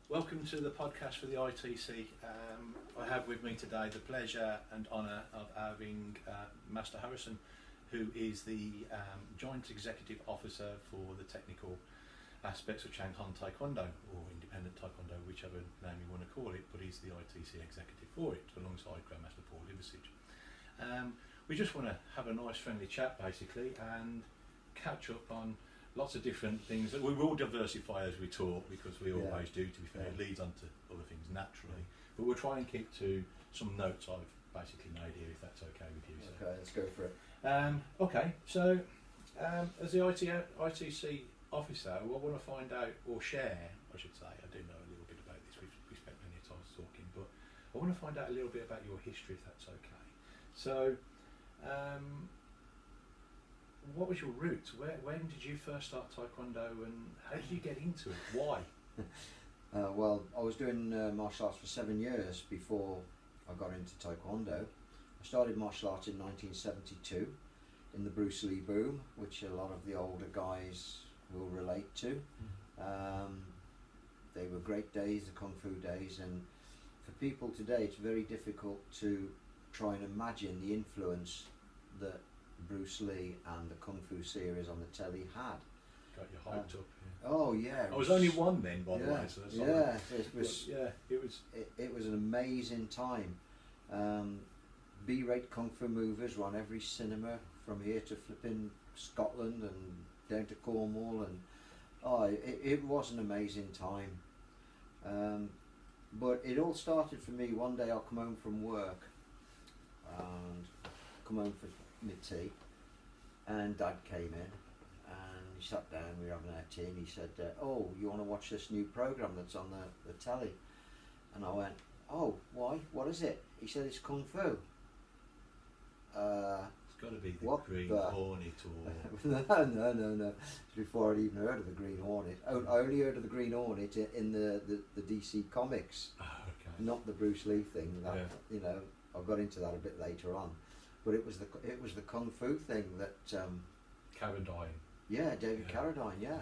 Welcome to the podcast for the ITC. I have with me today the pleasure and honour of having Master Harrison, who is the Joint Executive Officer for the technical aspects of Chang Taekwondo, or Independent Taekwondo, whichever name you want to call it, but he's the ITC Executive for it, alongside Grandmaster Paul Liversidge. We just want to have a nice friendly chat basically and catch up on lots of different things. We will diversify as we talk, because we always do, to be fair. It leads on to other things naturally, but we'll try and keep to some notes I've basically made here, if that's okay with you. So. Okay, let's go for it. Okay, so as the ITC officer, I want to find out, or share I should say, I do know a little bit about this, we've spent many times talking, but I want to find out a little bit about your history, if that's okay. So what was your route? When did you first start Taekwondo, and how did you get into it? Why? Well, I was doing martial arts for 7 years before I got into Taekwondo. I started martial arts in 1972 in the Bruce Lee boom, which a lot of the older guys will relate to. They were great days, the Kung Fu days, and for people today it's very difficult to try and imagine the influence that Bruce Lee and the Kung Fu series on the telly had. Got you hyped up. Yeah. Oh yeah. I was only one then, by the way. So that's it was an amazing time. B-rate Kung Fu movies were on every cinema from here to flipping Scotland and down to Cornwall, and it was an amazing time. But it all started for me. One day I'll come home from work and come home for my tea, and Dad came in and he sat down, we were having our tea, and he said, oh, you want to watch this new programme that's on the telly? And I went, oh, why? What is it? He said, it's Kung Fu. It's got to be the Green Hornet or... No. Before I'd even heard of the Green Hornet. I only heard of the Green Hornet in the DC comics. Oh, okay. Not the Bruce Lee thing. That, you know, I got into that a bit later on. But it was the Kung Fu thing that... Carradine. Yeah, David Carradine, yeah.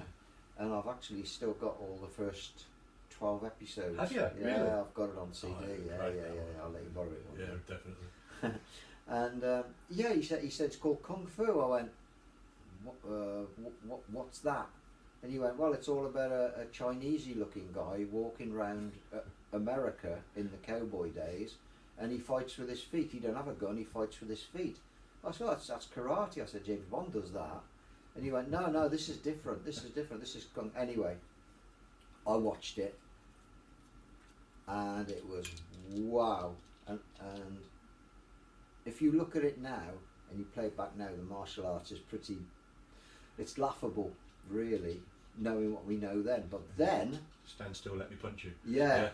And I've actually still got all the first 12 episodes. Have you? Yeah, really? I've got it on CD. Yeah. I'll let you borrow it. Yeah, definitely. And he said it's called Kung Fu. I went, what's that? And he went, well, it's all about a Chinese-y looking guy walking around America in the cowboy days, and he fights with his feet. He don't have a gun, he fights with his feet. I said, oh, that's karate. I said, James Bond does that. And he went, no, this is different. This is Kung. Anyway, I watched it, and it was wow. And if you look at it now and you play it back now, the martial arts is it's laughable, really, knowing what we know then. But then, stand still, let me punch you. Yeah.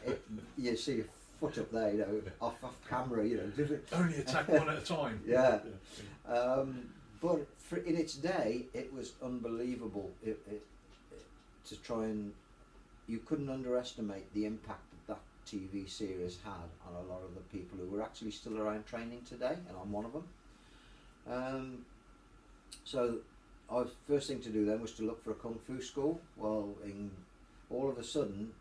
You see your foot up there, you know, off camera, you know. Only attack one at a time. Yeah. But in its day, it was unbelievable. To try and, you couldn't underestimate the impact that TV series had on a lot of the people who were actually still around training today, and I'm one of them. So first thing to do then was to look for a Kung Fu school. Well, all of a sudden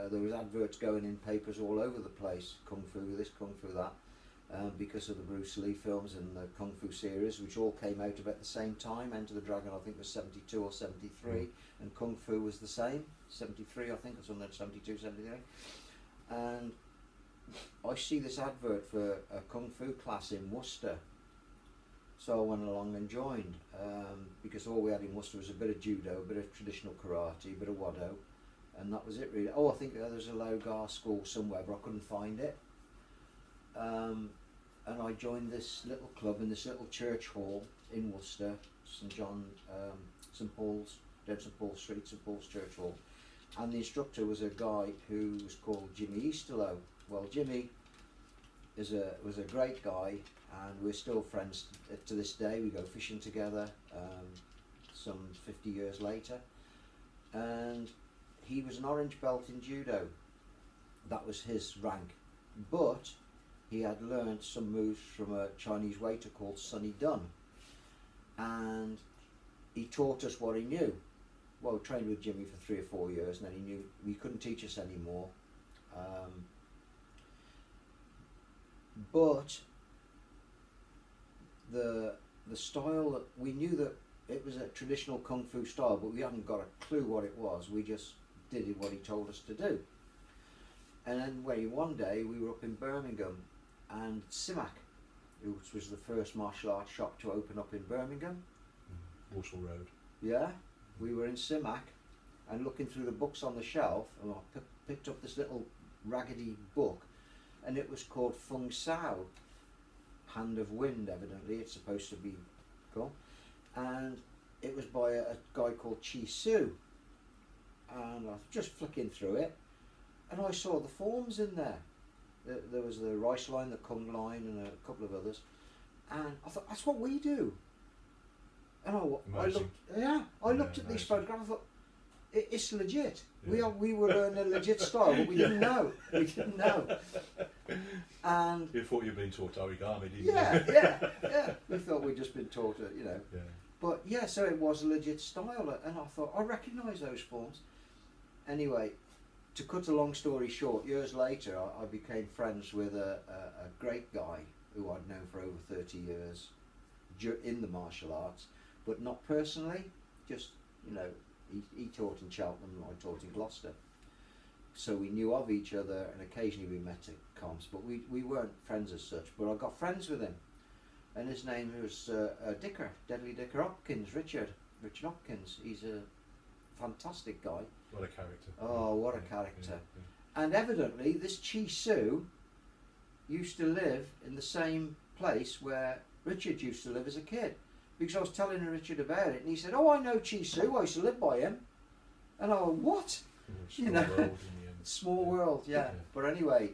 there was adverts going in papers all over the place, Kung Fu this, Kung Fu that, because of the Bruce Lee films and the Kung Fu series, which all came out about the same time. Enter the Dragon, I think, was 72 or 73, and Kung Fu was the same, 73 I think, or something, 72, 73. And I see this advert for a Kung Fu class in Worcester. So I went along and joined, because all we had in Worcester was a bit of judo, a bit of traditional karate, a bit of wado, and that was it really. Oh, I think there's a Logar school somewhere, but I couldn't find it. And I joined this little club in this little church hall in Worcester, St Paul's, down St Paul Street, St Paul's Church Hall. And the instructor was a guy who was called Jimmy Easterlow. Well, Jimmy was a great guy, and we're still friends to this day. We go fishing together some 50 years later, and he was an orange belt in judo. That was his rank, but he had learned some moves from a Chinese waiter called Sonny Dunn, and he taught us what he knew. trained with Jimmy for 3 or 4 years, and then he knew he couldn't teach us anymore. But the style, that we knew that it was a traditional kung fu style, but we hadn't got a clue what it was. We just did what he told us to do. And then one day we were up in Birmingham, and Simac, which was the first martial arts shop to open up in Birmingham. Walsall Road. Yeah, we were in Simac and looking through the books on the shelf, and I picked up this little raggedy book, and it was called Feng Sao, Hand of Wind, evidently it's supposed to be called, and it was by a guy called Chi Su, and I was just flicking through it, and I saw the forms in there. There was the Rice line, the Kung line, and a couple of others, and I thought, that's what we do. And I looked at these photographs. I thought, it's legit. Yeah. We were learning a legit style, but we didn't know. And you thought you'd been taught origami, didn't you? Yeah. We thought we'd just been taught it, Yeah. But yeah, so it was a legit style, and I thought, I recognise those forms. Anyway, to cut a long story short, years later, I became friends with a great guy who I'd known for over 30 years in the martial arts, but not personally, just, he taught in Cheltenham and I taught in Gloucester. So we knew of each other, and occasionally we met at comps, but we weren't friends as such. But I got friends with him, and his name was Deadly Dicker Hopkins, Richard Hopkins. He's a fantastic guy. What a character. Oh, what a character. Yeah. And evidently this Chi Su used to live in the same place where Richard used to live as a kid. Because I was telling Richard about it, and he said, "Oh, I know Chi Su, I used to live by him." And I went, "What?" Small world in the end. Small world, yeah. But anyway,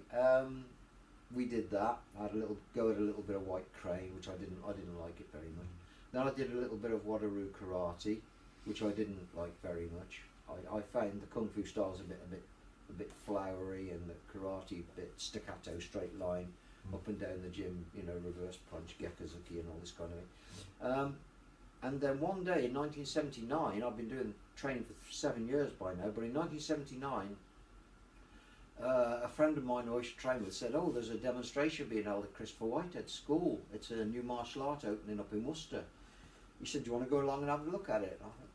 we did that. I had a little go at a little bit of White Crane, which I didn't like it very much. Then I did a little bit of Wadaru karate, which I didn't like very much. I found the kung fu styles a bit flowery, and the karate a bit staccato, straight line, up and down the gym, reverse punch, gekuzuki, and all this kind of thing. And then one day in 1979, I've been doing training for 7 years by now, but in 1979, a friend of mine who I used to train with said, "Oh, there's a demonstration being held at Christopher Whitehead's school. It's a new martial art opening up in Worcester." He said, "Do you want to go along and have a look at it?" And I thought,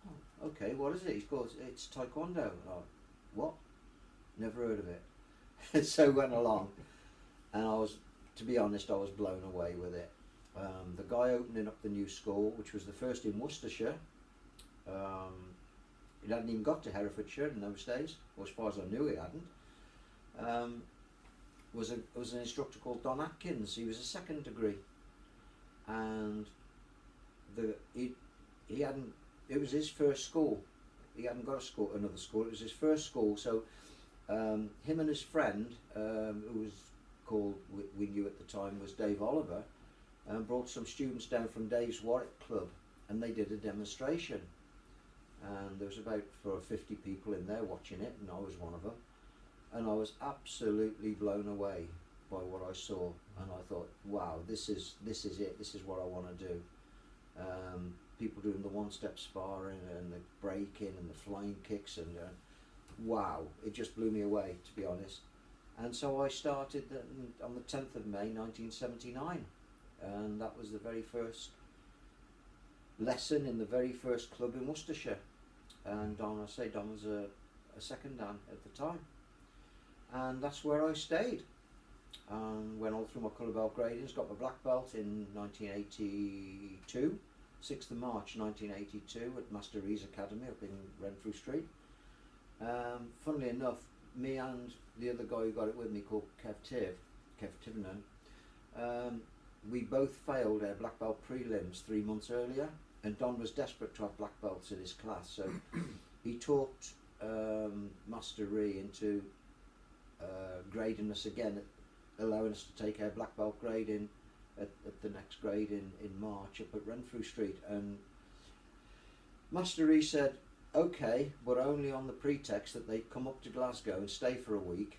"Oh, okay, what is it?" He goes, "It's Taekwondo." And I went, "What? Never heard of it." So went along, and to be honest, I was blown away with it. The guy opening up the new school, which was the first in Worcestershire, it hadn't even got to Herefordshire in those days, or as far as I knew it hadn't, was an instructor called Don Atkins. He was a second degree, and it was his first school. He hadn't got another school. It was his first school. So him and his friend, who was called, we knew at the time, was Dave Oliver, brought some students down from Dave's Warwick Club, and they did a demonstration. And there was about 50 people in there watching it, and I was one of them. And I was absolutely blown away by what I saw, and I thought, wow, this is it. This is what I want to do. People doing the one-step sparring and the breaking and the flying kicks, and wow, it just blew me away, to be honest. And so I started on the 10th of May 1979, and that was the very first lesson in the very first club in Worcestershire. And Don was a second dan at the time, and that's where I stayed. Went all through my colour belt gradings, got my black belt in 1982, 6th of March 1982 at Master Rees Academy up in Renfrew Street. Funnily enough, me and the other guy who got it with me, called Kev Tivernan, we both failed our black belt prelims 3 months earlier, and Don was desperate to have black belts in his class, so he talked Master Ree into grading us again, allowing us to take our black belt grade in at the next grade in March up at Renfrew Street. And Master Ree said, "Okay, but only on the pretext that they come up to Glasgow and stay for a week,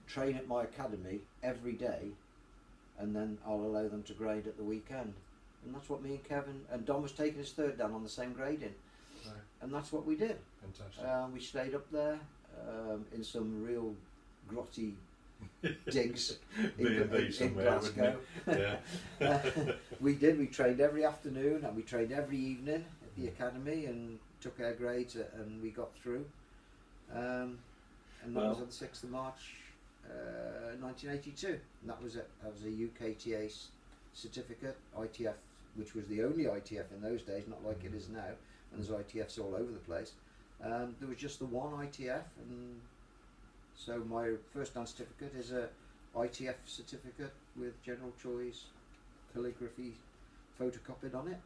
train at my academy every day, and then I'll allow them to grade at the weekend." And that's what me and Kevin, and Don was taking his third dan on the same grading. No. And that's what we did. Fantastic. We stayed up there in some real grotty digs in Glasgow. Yeah. We did. We trained every afternoon and we trained every evening at the academy and took our grades and we got through. And that was on the 6th of March 1982. And that was a UKTA certificate, ITF, which was the only ITF in those days, not like it is now, and there's ITFs all over the place. There was just the one ITF, and so my first dance certificate is a ITF certificate with general choice, calligraphy photocopied on it.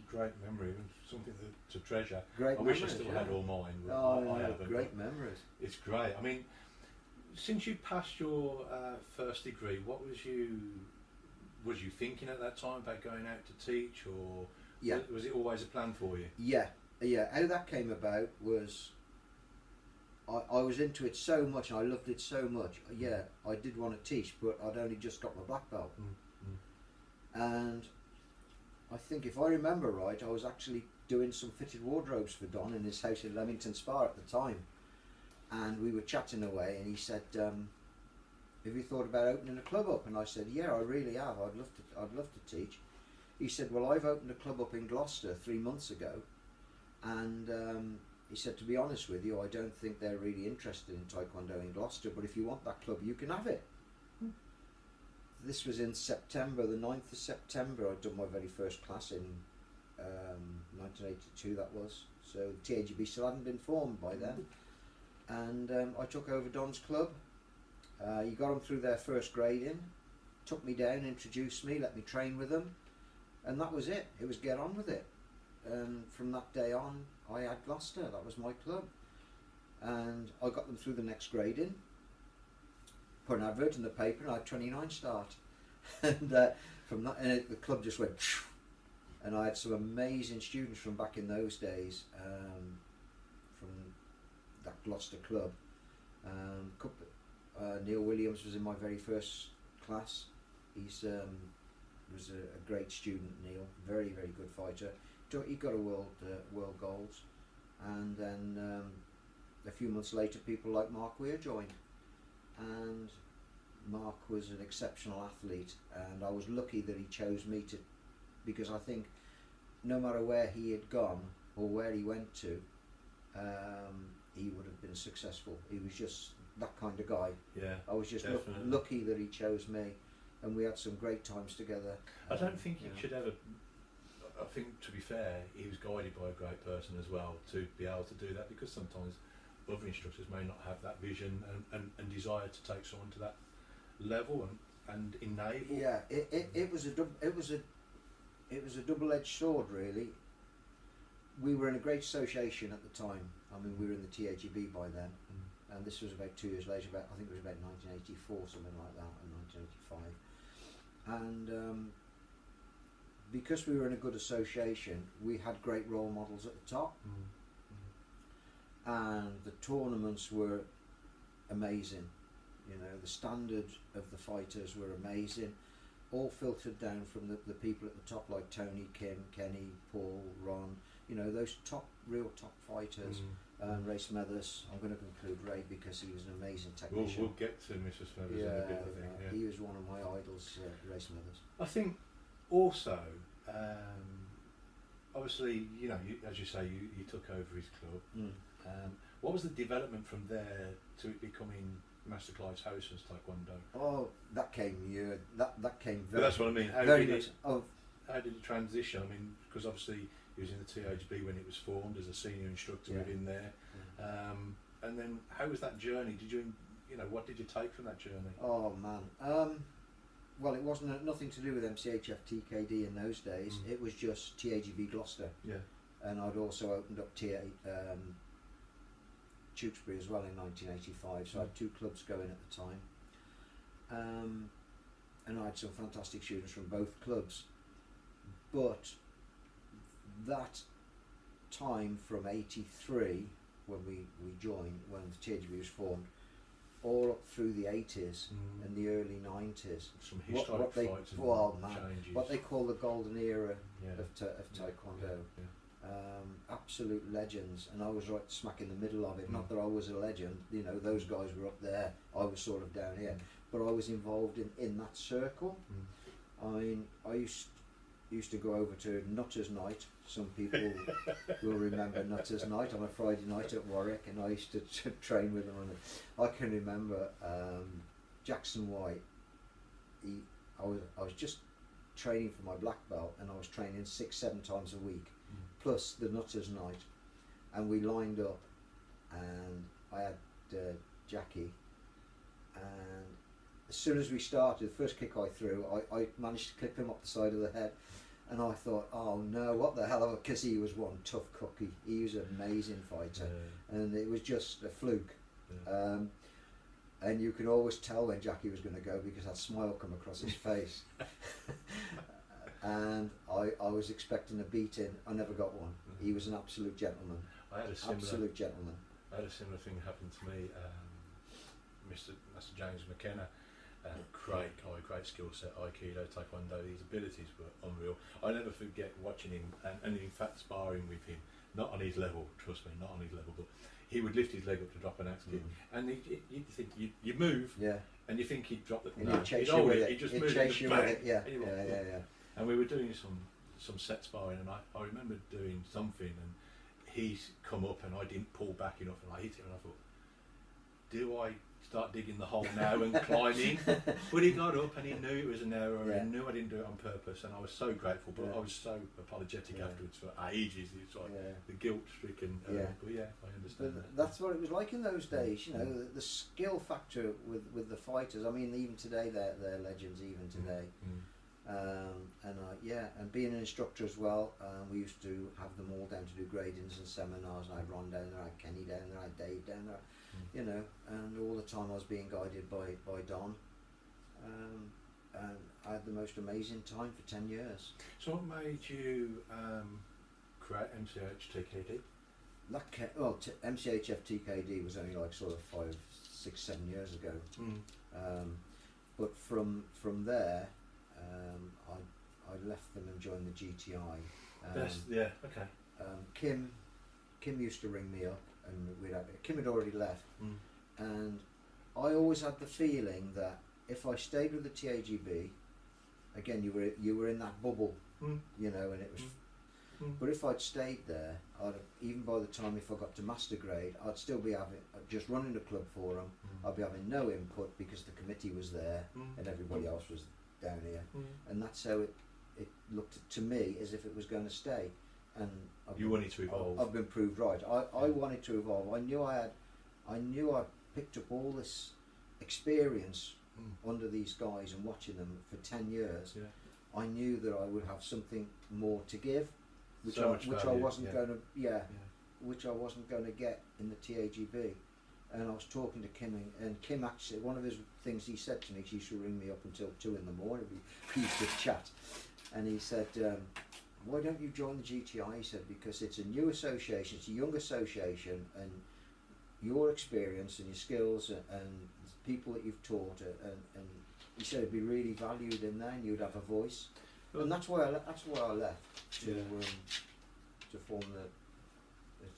Great memory, something to treasure. Great I memories, wish I still yeah. had all mine. But Oh, I haven't. great memories. It's great. I mean, since you passed your first degree, what was you thinking at that time about going out to teach, or was it always a plan for you? Yeah. How that came about was I was into it so much and I loved it so much. Yeah, I did want to teach, but I'd only just got my black belt. And I think if I remember right, I was actually doing some fitted wardrobes for Don in his house in Leamington Spa at the time. And we were chatting away and he said, have you thought about opening a club up? And I said, yeah, I really have. I'd love to teach. He said, well, I've opened a club up in Gloucester 3 months ago. And he said, to be honest with you, I don't think they're really interested in Taekwondo in Gloucester, but if you want that club, you can have it. This was in September, the 9th of September. I'd done my very first class in 1982, that was. So TAGB still hadn't been formed by then. And I took over Don's club. He got them through their first grading, took me down, introduced me, let me train with them. And that was it. It was get on with it. And from that day on, I had Gloucester. That was my club. And I got them through the next grading. Put an advert in the paper and I had 29 start. And from that, the club just went. And I had some amazing students from back in those days, from that Gloucester club. Neil Williams was in my very first class. He's was a great student, Neil. Very, very good fighter. He got a world gold. And then a few months later, people like Mark Weir joined. And Mark was an exceptional athlete, and I was lucky that he chose me because I think no matter where he had gone or where he went to, he would have been successful. He was just that kind of guy. Yeah, I was just lucky that he chose me, and we had some great times together. I don't think you should ever. I think, to be fair, he was guided by a great person as well to be able to do that, because sometimes other instructors may not have that vision and desire to take someone to that level and enable. Yeah, it was a double-edged sword, really. We were in a great association at the time. I mean, we were in the TAGB by then, and this was about 2 years later. I think it was about 1984, something like that, or 1985. And because we were in a good association, we had great role models at the top. And the tournaments were amazing. You know, the standard of the fighters were amazing, all filtered down from the people at the top, like Tony, Kim, Kenny, Paul, Ron, you know, those real top fighters. Ray Smethers, I'm going to conclude Ray because he was an amazing technician. We'll get to Mr. Smethers in a bit, I think. He was one of my idols, Ray Smethers. I think also, obviously, you know, as you say, you took over his club. What was the development from there to it becoming Master Clive Harrison's Taekwondo? Oh, that came that came very. But that's what I mean. How did it transition? I mean, because obviously he was in the THB when it was formed as a senior instructor within there. And then how was that journey? Did you know, what did you take from that journey? Oh man. Well, it wasn't nothing to do with MCHF TKD in those days. It was just TAGB Gloucester. Yeah. And I'd also opened up Tewkesbury as well in 1985, so I had 2 clubs going at the time. And I had some fantastic students from both clubs. But that time from 83, when we joined, when the TAGB was formed, all up through the 80s and the early 90s. Some historic fights and changes. What they call the golden era of Taekwondo. absolute legends, and I was right smack in the middle of it. Not that I was a legend, you know, those guys were up there, I was sort of down here, but I was involved in that circle. I mean, I used to go over to Nutters Night. Some people will remember Nutters Night on a Friday night at Warwick, and I used to train with them on it. I can remember Jackson White. I was just training for my black belt, and I was training 6-7 times a week, plus the Nutters Night, and we lined up, and I had Jackie, and as soon as we started, the first kick I threw, I managed to clip him up the side of the head, and I thought, oh no, what the hell, because he was one tough cookie. He was an amazing fighter, and it was just a fluke. And you could always tell when Jackie was going to go because that smile come across his face. And I was expecting a beating. I never got one. He was an absolute gentleman. I had a similar, absolute gentleman. I had a similar thing happen to me. Master James McKenna, great guy, great skill set, Aikido, Taekwondo. His abilities were unreal. I never forget watching him, and in fact sparring with him. Not on his level, trust me, not on his level, but he would lift his leg up to drop an axe kick, and you think you move, and you think he'd drop the. And he'd chase you with it. He'd just He'd move chase you with it. Yeah. And we were doing some set sparring, and I remember doing something, and he's come up, and I didn't pull back enough, and I hit him, and I thought, do I start digging the hole now and climbing? But he got up, and he knew it was an error, and he knew I didn't do it on purpose, and I was so grateful, but I was so apologetic afterwards for ages. It's like the guilt-stricken. But I understand that. That's what it was like in those days. You know, the skill factor with the fighters. I mean, even today, they're legends. Even today. And being an instructor as well, we used to have them all down to do gradings and seminars, and I had Ron down there, I had Kenny down there, I had Dave down there, you know, and all the time I was being guided by Don, and I had the most amazing time for 10 years. So what made you create MCH TKD? MCHF TKD was only like sort of 5, 6, 7 years ago, but from there, I left them and joined the GTI. Kim used to ring me up, and Kim had already left, and I always had the feeling that if I stayed with the TAGB, again you were in that bubble, you know, and it was. But if I'd stayed there, even by the time if I got to master grade, I'd still be just running the club for them. I'd be having no input because the committee was there and everybody else was down here, and that's how it looked to me as if it was going to stay. And you wanted to evolve. I've been proved right. I wanted to evolve. I knew I picked up all this experience under these guys and watching them for 10 years. I knew that I would have something more to give, which I wasn't going to get in the TAGB. And I was talking to Kim, and Kim actually, one of his things he said to me, he used to ring me up until 2 in the morning, we used to chat, and he said, why don't you join the GTI? He said, because it's a new association, it's a young association, and your experience and your skills and the people that you've taught, and he said it'd be really valued in there, and you'd have a voice. And that's why I left to form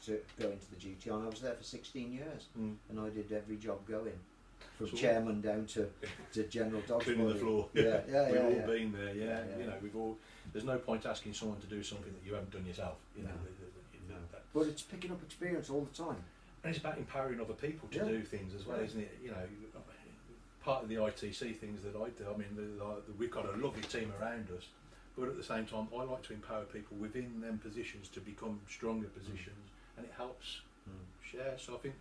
to go into the GTI, and I was there for 16 years, and I did every job going, from chairman down to general dog cleaning the floor. We've all been there. You know, there's no point asking someone to do something that you haven't done yourself. You know, but it's picking up experience all the time, and it's about empowering other people to do things as well, isn't it? You know, part of the ITC things that I do. I mean, we've got a lovely team around us. But at the same time, I like to empower people within them positions to become stronger positions, and it helps share. So I think,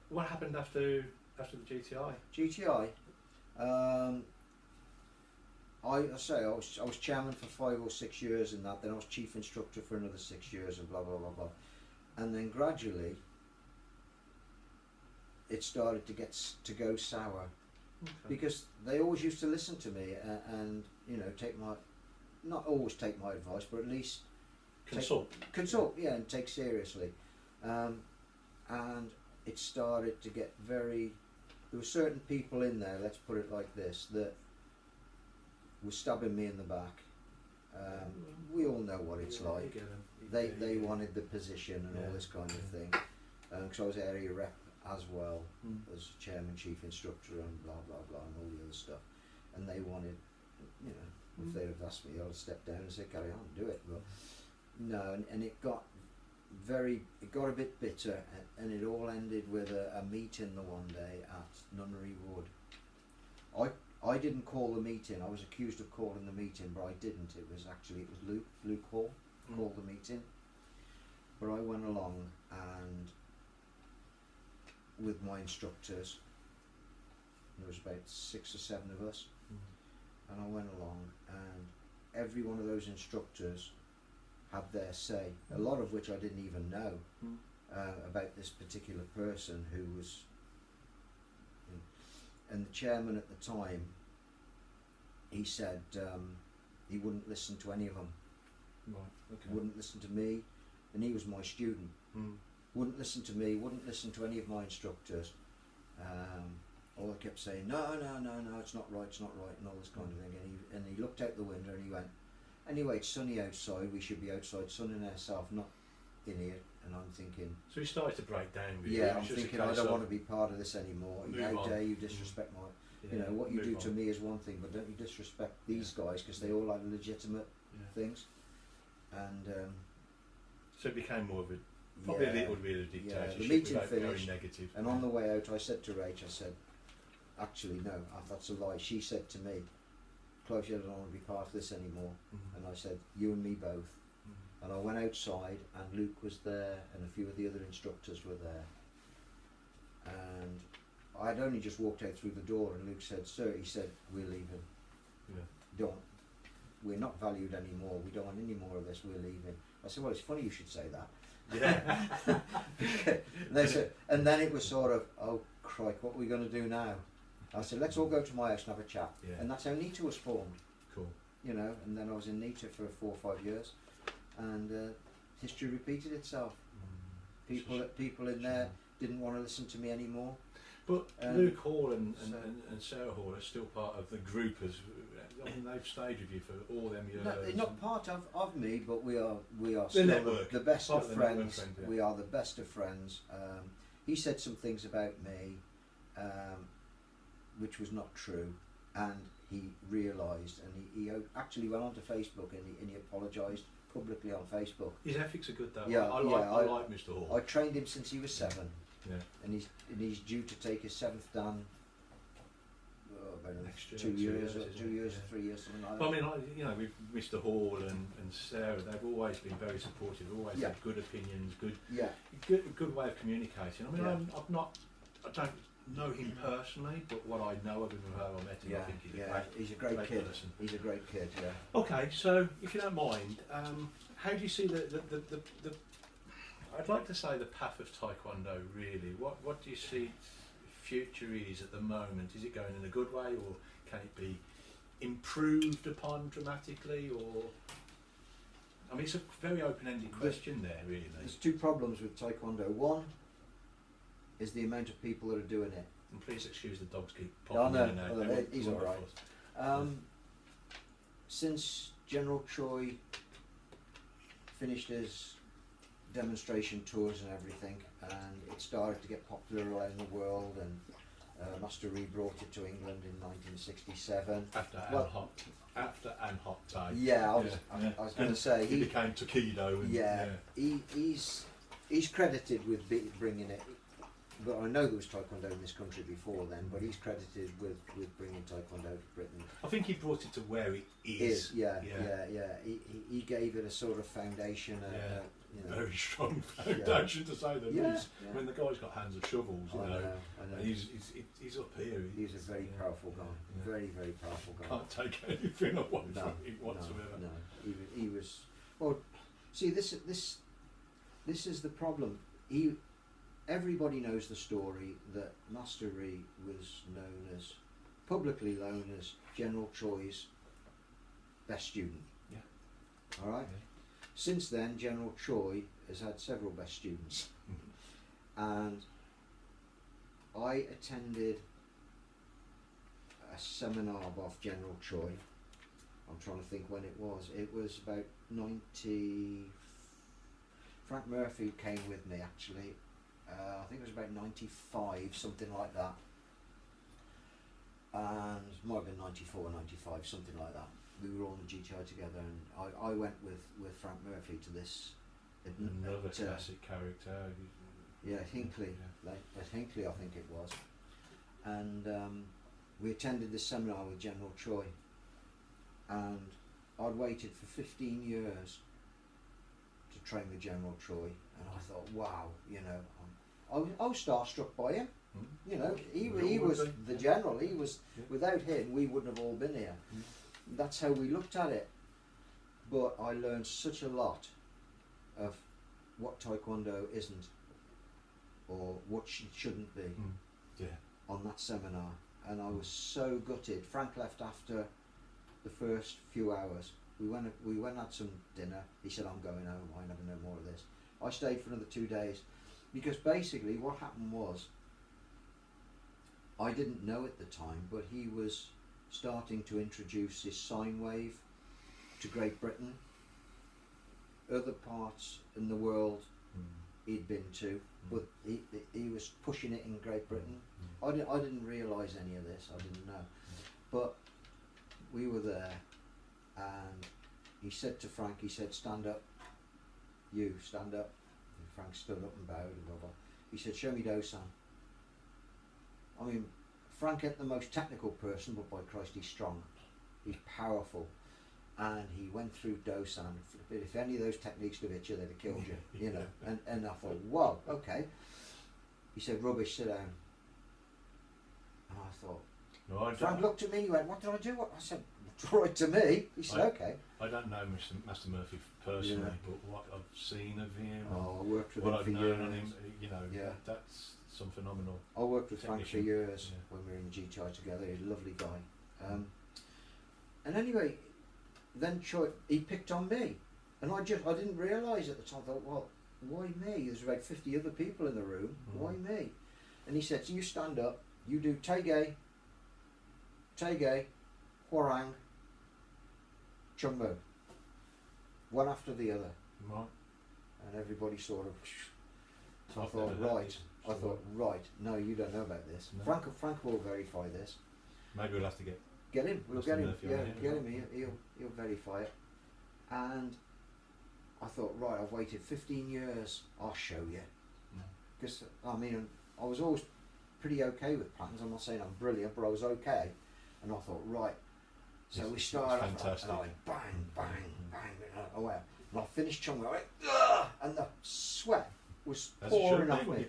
what happened after the GTI? GTI, I was chairman for 5 or 6 years in that. Then I was chief instructor for another 6 years, and blah blah blah blah. And then gradually, it started to go sour, because they always used to listen to me and you know not always take my advice, but at least consult, and take seriously. And it started to get there were certain people in there, let's put it like this, that were stabbing me in the back, We all know what it's like. You get 'em. They wanted the position and all this kind of thing. Because I was area rep as well as chairman, chief instructor, and blah blah blah, and all the other stuff. And they wanted, you know, if they'd have asked me, I'd have stepped down and said, "Carry on, do it." But no, and it got a bit bitter, and it all ended with a meeting the one day at Nunnery Wood. I didn't call the meeting. I was accused of calling the meeting, but I didn't. It was Luke Hall called the meeting. But I went along and with my instructors, there was about 6 or 7 of us, and I went along, and every one of those instructors had their say, a lot of which I didn't even know about this particular person who was, and the chairman at the time, he said he wouldn't listen to any of them. Right. Okay. Wouldn't listen to me, and he was my student. Wouldn't listen to me, wouldn't listen to any of my instructors. All I kept saying, no, it's not right, and all this kind of thing. And he looked out the window and he went, "Anyway, it's sunny outside, we should be outside sunning ourselves, not in here." And I'm thinking... So he started to break down with you. Yeah, I'm thinking, I don't want to be part of this anymore. How dare you disrespect my... You know, what you do to me is one thing, but don't you disrespect these guys, because they all have legitimate things. And... so it became more of a... Probably a little bit of dictatorship. The meeting finished, negative. And on the way out I said to Rach, I said, actually no, that's a lie. She said to me, "Clive, you don't want to be part of this anymore." And I said, "You and me both." And I went outside, and Luke was there, and a few of the other instructors were there. And I had only just walked out through the door, and Luke said, "Sir," he said, "we're leaving. We're not valued anymore. We don't want any more of this. We're leaving." I said, "Well, it's funny you should say that." Yeah. And they said, and then it was sort of, "Oh crike, what are we going to do now?" I said, "Let's all go to my house and have a chat." And that's how NETA was formed. Cool. You know, and then I was in NETA for 4 or 5 years, and history repeated itself. People in there didn't want to listen to me anymore. But Luke Hall and Sarah Hall are still part of the group. I mean, they've stayed with you for all them years. No, they're not part of me, but we are the still network. the best Part of the friends. Friend, yeah. We are the best of friends. He said some things about me, which was not true, and he realised, and he actually went onto Facebook and he apologised publicly on Facebook. His ethics are good though. Yeah, I like Mr. Hall. I trained him since he was 7. Yeah. And he's due to take his 7th Dan about next year, 2 years, 3 yeah. years, something like that. But I mean, with Mr. Hall and Sarah, they've always been very supportive. Always had good opinions, good way of communicating. I mean, I don't know him personally, but what I know of him and how I met him, I think he's a great kid. Person. He's a great kid. Yeah. Okay, so if you don't mind, how do you see the I'd like to say the path of Taekwondo really? What do you see future is at the moment? Is it going in a good way, or can it be improved upon dramatically? Or I mean, it's a very open-ended question there, really. There's 2 problems with Taekwondo. One is the amount of people that are doing it. And please excuse the dogs keep popping in and out. He's all right. Since General Choi finished his demonstration tours and everything, and it started to get popular around the world, and Master Ree brought it to England in 1967. After An Hot Tay. Yeah, I was going to say he became Taekwondo. He's credited with bringing it. But I know there was Taekwondo in this country before then, but he's credited with bringing Taekwondo to Britain. I think he brought it to where it is. He gave it a sort of foundation. Very strong foundation, to say the least. Yeah. When the guy's got hands of shovels, I know. He's up here. He's a very powerful guy. Yeah. Very, very powerful guy. Can't take anything away from him whatsoever. No. He was. Well, see, this is the problem. Everybody knows the story that Master Ree was publicly known as General Choi's best student. Yeah. All right. Yeah. Since then, General Choi has had several best students, and I attended a seminar of General Choi I'm trying to think when it was. It was about 90. Frank Murphy came with me actually. I think it was about 95, something like that. And it might have been 94, 95, something like that. We were all in the GTI together, and I went with Frank Murphy to this. Another classic character. Yeah, Hinckley. Yeah. At Hinckley, I think it was. And we attended this seminar with General Choi. And I'd waited for 15 years to train with General Choi, and I thought, wow, you know, I was starstruck by him. You know, he was the general. He was, without him, we wouldn't have all been here. That's how we looked at it. But I learned such a lot of what Taekwondo isn't, or what it shouldn't be, on that seminar. And I was so gutted. Frank left after the first few hours. We went and had some dinner. He said, I'm going home, I never know more of this. I stayed for another 2 days, because basically what happened was, I didn't know at the time, but he was starting to introduce his sine wave to Great Britain. Other parts in the world he'd been to, but he was pushing it in Great Britain. I didn't realise any of this, I didn't know. But we were there, and he said to Frank, he said, stand up, you stand up. And Frank stood up and bowed and blah blah. He said, show me Dosan. I mean, Frank ain't the most technical person, but by Christ, he's strong. He's powerful. And he went through Dosan. If any of those techniques could hit you, they'd have killed you, you know. And I thought, whoa, okay. He said, rubbish, sit down. And I thought, no, Frank looked at me, he went, what did I do? I said, right to me. He said, okay. I don't know Master Murphy personally, but what I've seen of him, I worked with what him I've for known years. on him, you know, that's some phenomenal. I worked with Frank for years Yeah. when we were in GTI together. He's a lovely guy. And anyway, then he picked on me, and I didn't realise at the time. I thought, well, why me? There's about 50 other people in the room. Why me? And he said, so you stand up, you do Taege, Hwarang, Chungmu, one after the other. Right. And everybody sort of. So I've never heard this. I thought, right, no, you don't know about this. No. Frank will verify this. Maybe we'll have to get him. We'll Mr. get him. Murphy Yeah, on get here. him. He'll verify it. And I thought, right, I've waited 15 years. I'll show you. Because I mean, I was always pretty okay with patterns. I'm not saying I'm brilliant, but I was okay. And I thought, right. So we started off, fantastic. and I went bang, bang, bang, and I went. And I finished Chung. I went, ugh, and the sweat was pouring off me.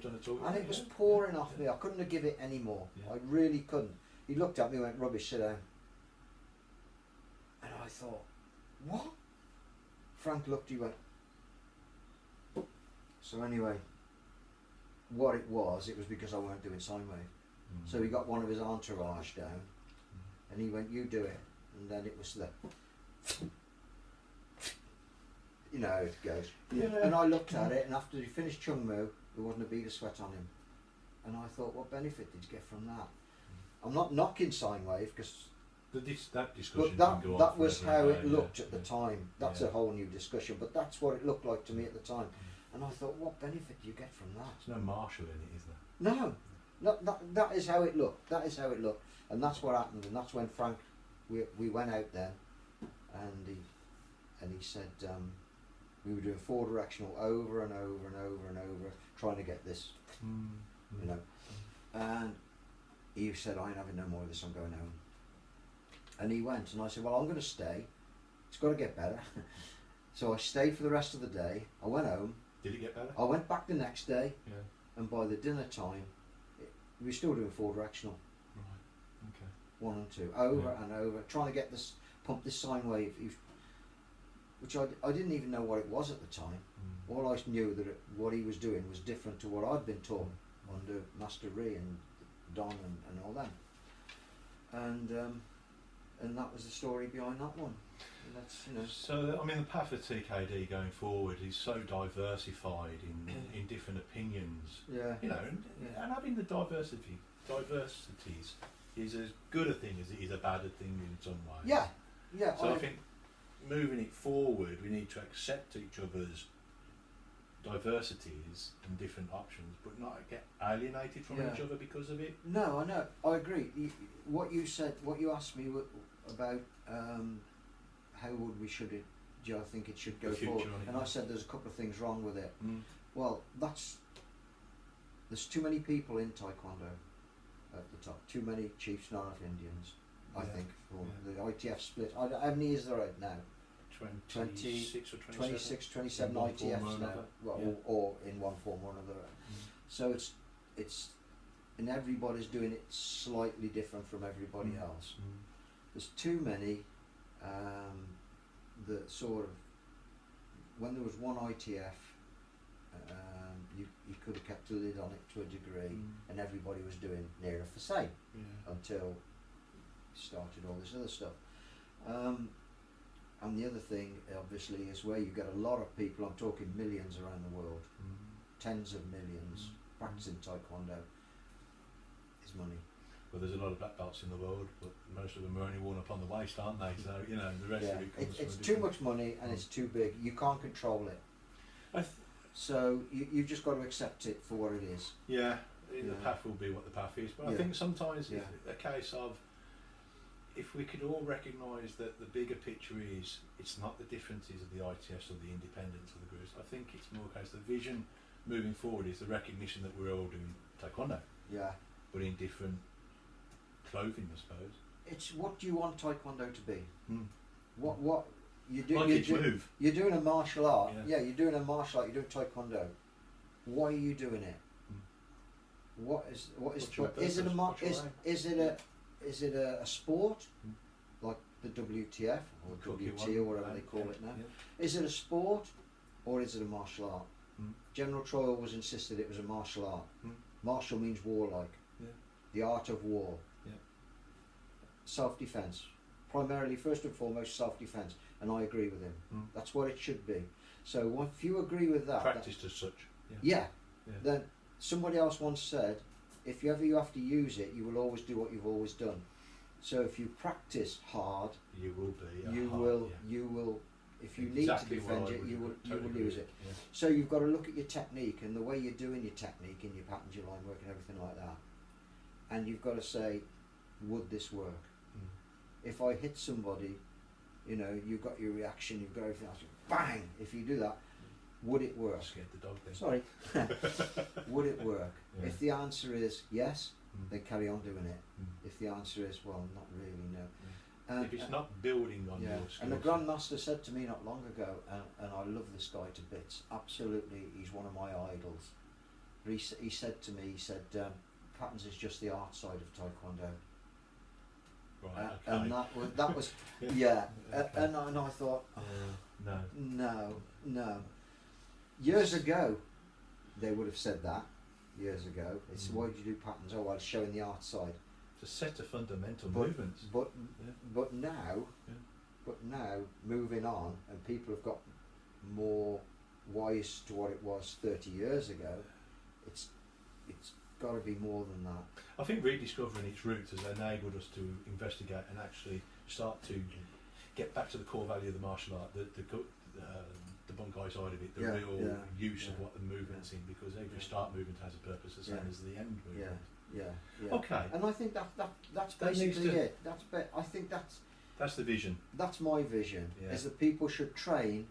And it was pouring off me. I couldn't have given it any more. Yeah. I really couldn't. He looked at me and went, rubbish, sit down. And I thought, what? Frank looked, he went. So anyway, what it was because I weren't doing sine wave. So he got one of his entourage down, and he went, you do it. And then it was the, you know how it goes. Yeah. And I looked at it, and after he finished Chung Mu, there wasn't a bead of sweat on him. And I thought, what benefit did you get from that? I'm not knocking sine wave, because that discussion but can go on that was forever how and it day, looked at the time. That's Yeah. a whole new discussion, but that's what it looked like to me at the time. And I thought, what benefit do you get from that? There's no marshal in it, is there? No, that is how it looked. That is how it looked, and that's what happened. And that's when Frank, we went out then, and he said we were doing four directional over and over and over and over, trying to get this, you know. And he said, I ain't having no more of this. I'm going home. And he went, and I said, well, I'm going to stay. It's got to get better. So I stayed for the rest of the day. I went home. Did it get better? I went back the next day, Yeah. and by the dinner time, we were still doing four directional, Right. Okay. 1 and 2, over Yeah. and over, trying to get this, pump this sine wave, which I didn't even know what it was at the time. All I knew that what he was doing was different to what I'd been taught under Master Ree and Don and all them. And that was the story behind that one. And that's, you know. So I mean, the path of TKD going forward is so diversified in different opinions. Yeah. You know, and having the diversities is as good a thing as it is a bad thing in some ways. Yeah. Yeah. So I think moving it forward, we need to accept each other's diversities and different options, but not get alienated from each other because of it. No, I know. I agree. What you said, what you asked me about how would we should it? Do you think it should go forward? And I said there's a couple of things wrong with it. Well, there's too many people in Taekwondo at the top. Too many chiefs, not enough Indians. I think the ITF split. How many is there right now? 26 or 27 ITFs now, or in one form or another. So it's and everybody's doing it slightly different from everybody else. There's too many that sort of, when there was one ITF, you could have kept a lid on it to a degree, and everybody was doing near enough the same until started all this other stuff. And the other thing, obviously, is where you get a lot of people, I'm talking millions around the world, tens of millions, practicing Taekwondo, is money. Well, there's a lot of black belts in the world, but most of them are only worn up on the waist, aren't they? So, you know, the rest of it comes it's too much money and it's too big. You can't control it. So you've just got to accept it for what it is. Yeah, the path will be what the path is. But I think sometimes it's a case of, if we could all recognise that the bigger picture is, it's not the differences of the ITS or the independence of the groups. I think it's more a case the vision moving forward is the recognition that we're all doing Taekwondo. Yeah. But in different clothing, I suppose. It's what do you want Taekwondo to be? What you do? Like you're doing a martial art. Yeah, you're doing a martial art. You're doing Taekwondo. Why are you doing it? What is is it a sport like the WTF or WT or whatever they call it now? Is it a sport or is it a martial art? General Troy always insisted it was a martial art. Martial means warlike. The art of war. Self-defense. Primarily, first and foremost, self-defense. And I agree with him. That's what it should be. So if you agree with that... Practiced as such. Then somebody else once said, if you have to use it, you will always do what you've always done. So if you practice hard... You will be. You will... If you need to defend it, you will use it. So you've got to look at your technique and the way you're doing your technique and your patterns, your line work and everything like that. And you've got to say, would this work? If I hit somebody, you know, you've got your reaction, you've got everything else, bang! If you do that, would it work? Scared the dog then. Sorry. Would it work? If the answer is yes, then carry on doing it. If the answer is, well, not really, no. If it's not building on your skills. And the Grandmaster said to me not long ago, and I love this guy to bits, absolutely, he's one of my idols. But he said to me, patterns is just the art side of Taekwondo. Right, and that was and I thought, no. Years ago, they would have said that. Years ago, it's why do you do patterns? Oh, well, it's showing the art side. To set a fundamental movements. But now, moving on, and people have got more wise to what it was 30 years ago. It's got to be more than that. I think rediscovering its roots has enabled us to investigate and actually start to get back to the core value of the martial art, the bunkai side of it, the real use of what the movement's in, because every start movement has a purpose, the same as the end movement. Okay. And I think that's basically it. I think that's the vision. That's my vision. Is that people should train.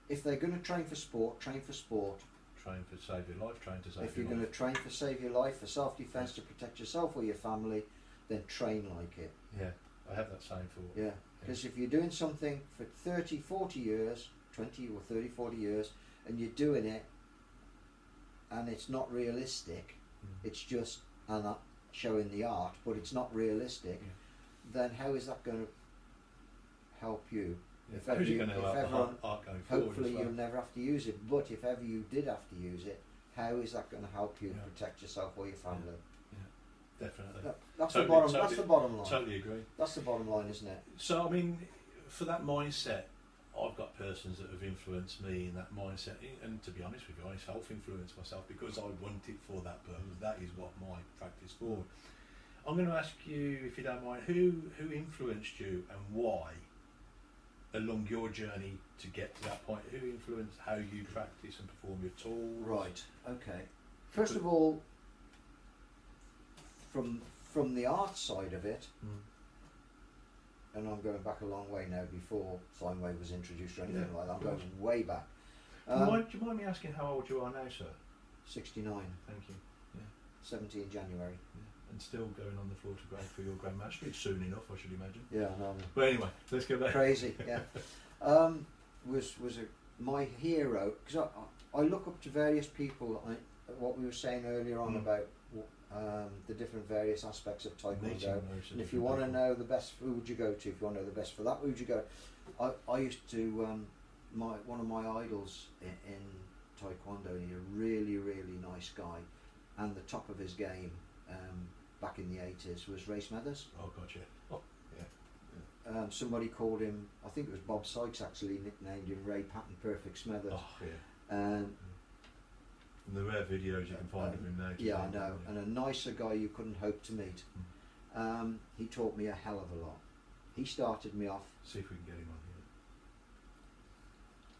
If they're going to train for sport, train for sport. Train for save your life, train to save your life. If you're going to train for save your life, for self-defense, to protect yourself or your family, then train like it. Yeah, I have that same thought. Yeah, because if you're doing something for 30, 40 years, 20 or 30, 40 years, and you're doing it, and it's not realistic, it's just showing the art, but it's not realistic, then how is that going to help you? If ever you, going to help art going forward, hopefully you'll never have to use it, but if ever you did have to use it, how is that going to help you protect yourself or your family? Definitely. That's the bottom line. Totally agree. That's the bottom line, isn't it? So, I mean, for that mindset, I've got persons that have influenced me in that mindset, and to be honest with you, I self-influenced myself because I want it for that purpose. That is what my practice for. I'm going to ask you, if you don't mind, who influenced you and why along your journey to get to that point? Who influenced how you practice and perform your tools? Right. Okay. First of all, from the art side of it, and I'm going back a long way now before sine wave was introduced or anything like that. I'm going way back. Do you mind me asking how old you are now, sir? 69. Thank you. Yeah. 17 January. Yeah. And still going on the floor to grade for your grandmaster. It's soon enough, I should imagine. Yeah, no. But anyway, let's go back. Crazy, yeah. My hero, because I look up to various people. What we were saying earlier on about the different various aspects of Taekwondo. And if you want to know the best, who would you go to? If you want to know the best for that, who would you go? I used to one of my idols in Taekwondo. He's a really, really nice guy, and the top of his game back in the 80s was Ray Smethers. Oh, gotcha. Oh, yeah. Somebody called him, I think it was Bob Sykes actually nicknamed him Ray Patton Perfect Smethers. Oh, yeah. And the rare videos you can find of him now. Yeah, I know. And a nicer guy you couldn't hope to meet. He taught me a hell of a lot. He started me off. See if we can get him on here.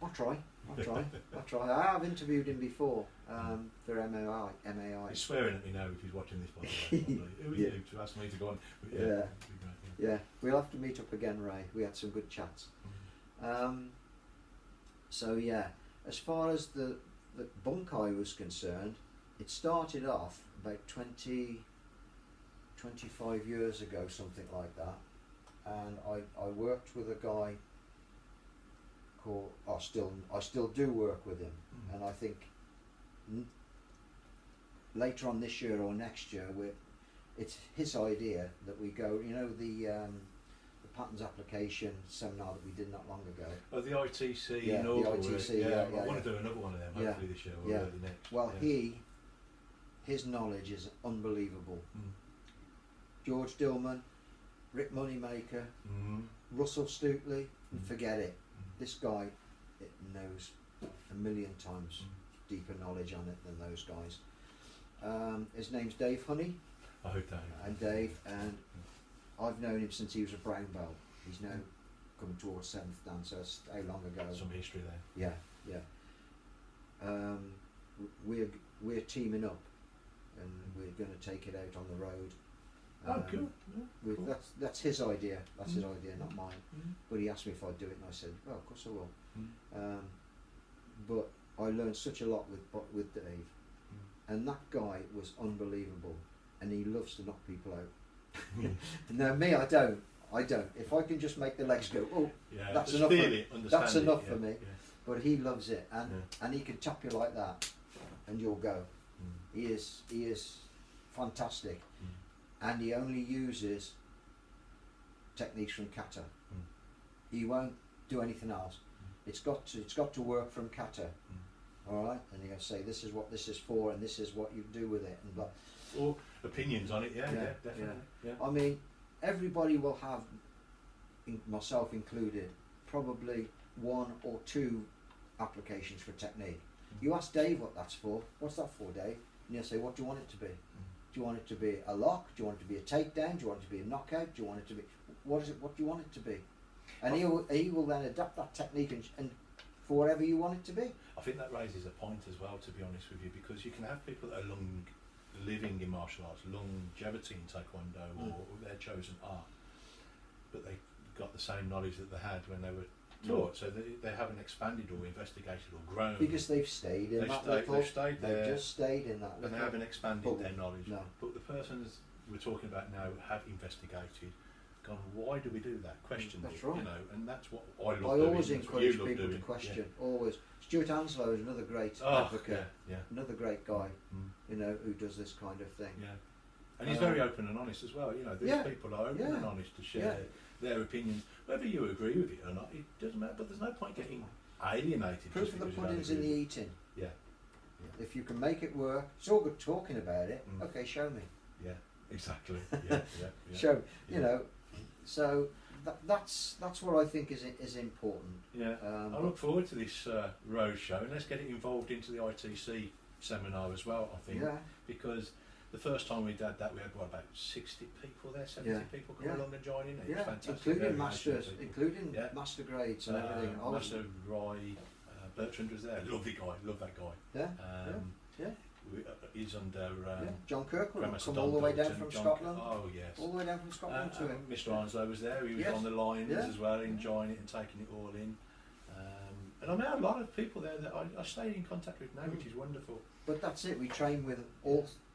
I'll try. I have interviewed him before for MAI. He's swearing at me now if he's watching this, by the way. Who are you to ask me to go on? But yeah. We'll have to meet up again, Ray. We had some good chats. So yeah, as far as the bunkai was concerned, it started off about 25 years ago, something like that, and I worked with a guy called, I still do work with him, and I think later on this year or next year it's his idea that we go, the patterns application seminar that we did not long ago. Oh, the ITC. Yeah, the ITC. I want to do another one of them hopefully this year or early next. Well, his knowledge is unbelievable. George Dillman, Rick Moneymaker, Russell Stootley, forget it. This guy knows a million times deeper knowledge on it than those guys. His name's Dave Honey. I hope that. And Dave, and I've known him since he was a brown belt. He's now coming towards 7th dan, so that's how long ago. Some history there. Yeah. We're teaming up, and we're going to take it out on the road. Cool. Yeah, cool. That's his idea. That's his idea, not mine. But he asked me if I'd do it, and I said, "Well, of course I will." But I learned such a lot with Dave, and that guy was unbelievable, and he loves to knock people out. Now me, I don't. If I can just make the legs go, that's enough. That's enough for me. Yeah. But he loves it, and he can tap you like that, and you'll go. He is fantastic. And he only uses techniques from kata. He won't do anything else. It's got to work from kata. All right, and he'll say this is what this is for, and this is what you do with it, and blah. Or opinions on it, definitely. Yeah. I mean, everybody will have, myself included, probably 1 or 2 applications for technique. You ask Dave what that's for. What's that for, Dave? And he'll say, what do you want it to be? Do you want it to be a lock? Do you want it to be a takedown? Do you want it to be a knockout? Do you want it to be... What is it? What do you want it to be? And he will then adapt that technique and for whatever you want it to be. I think that raises a point as well, to be honest with you, because you can have people that are living in martial arts, longevity in Taekwondo or their chosen art, but they got the same knowledge that they had when they were taught, so they haven't expanded or investigated or grown. Because they've stayed in that little. They've stayed there. They've just stayed in that little. And they haven't expanded their knowledge. No. But the persons we're talking about now have investigated, gone, why do we do that? Questioned That's it, right. and that's what I love doing. I always encourage people doing. to question, always. Stuart Anslow is another great advocate, another great guy, who does this kind of thing. Yeah. And he's very open and honest as well. These people are open and honest to share their opinions, whether you agree with it or not. It doesn't matter. But there's no point getting alienated. Proof of the pudding's in the eating. Yeah. If you can make it work, it's all good talking about it. Okay, show me. Yeah, exactly. Yeah. Show So that's what I think is important. Yeah. I look forward to this road show, and let's get it involved into the ITC seminar as well. I think because the first time we did that, we had about 60 people there, 70 people come along and join in. It was fantastic. Including masters, including master grades and everything. Master Roy Bertrand was there. Lovely guy, love that guy. He's under John Kirkwood, come Don all the way down Dalton, from Scotland. Oh yes, all the way down from Scotland to him. Mr. Onslow was there. He was on the lines as well, enjoying it and taking it all in. And I met a lot of people there that I stay in contact with now, which is wonderful. But that's it. We train with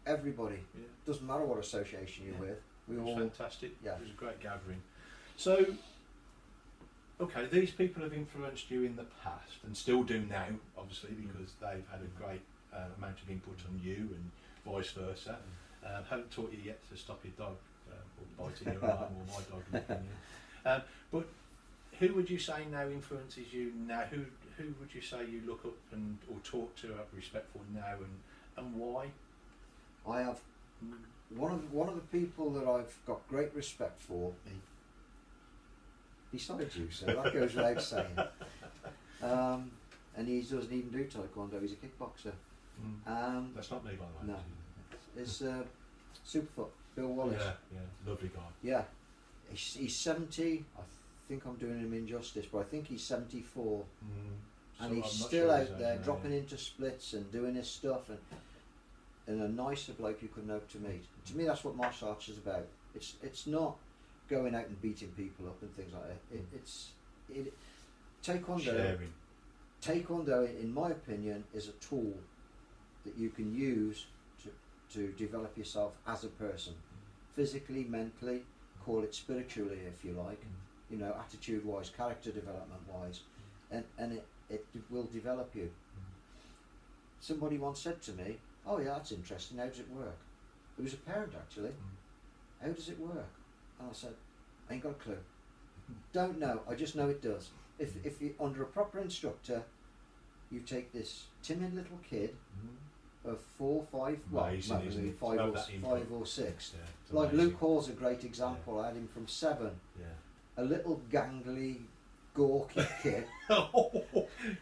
everybody. Yeah. Doesn't matter what association you're with. It was fantastic. Yeah. It was a great gathering. So, okay, these people have influenced you in the past and still do now, obviously, because they've had a great amount of input on you and vice versa. Haven't taught you yet to stop your dog or biting your arm or my dog licking you. But who would you say now influences you now? Who would you say you look up and or talk to, have respect for now, and why? I have one of the people that I've got great respect for. Besides you, so that goes without saying. And he doesn't even do taekwondo. He's a kickboxer. That's not me, by the way. No, it's Superfoot, Bill Wallace. Yeah, lovely guy. Yeah, he's 70. I think I'm doing him injustice, but I think he's 74, and he's still out there dropping into splits and doing his stuff, and a nicer bloke you couldn't hope to meet. To me, that's what martial arts is about. It's not going out and beating people up and things like that. Taekwondo. Sharing. Taekwondo, in my opinion, is a tool that you can use to develop yourself as a person, physically, mentally, call it spiritually if you like, you know, attitude-wise, character development-wise, and it will develop you. Somebody once said to me, "Oh yeah, that's interesting, how does it work?" It was a parent actually. "How does it work?" And I said, "I ain't got a clue. Don't know, I just know it does. If you, under a proper instructor, you take this timid little kid of 4, 5, amazing, well, 5 or 6. Yeah, like amazing. Luke Hall's a great example. I had him from 7. Yeah. A little gangly, gawky kid.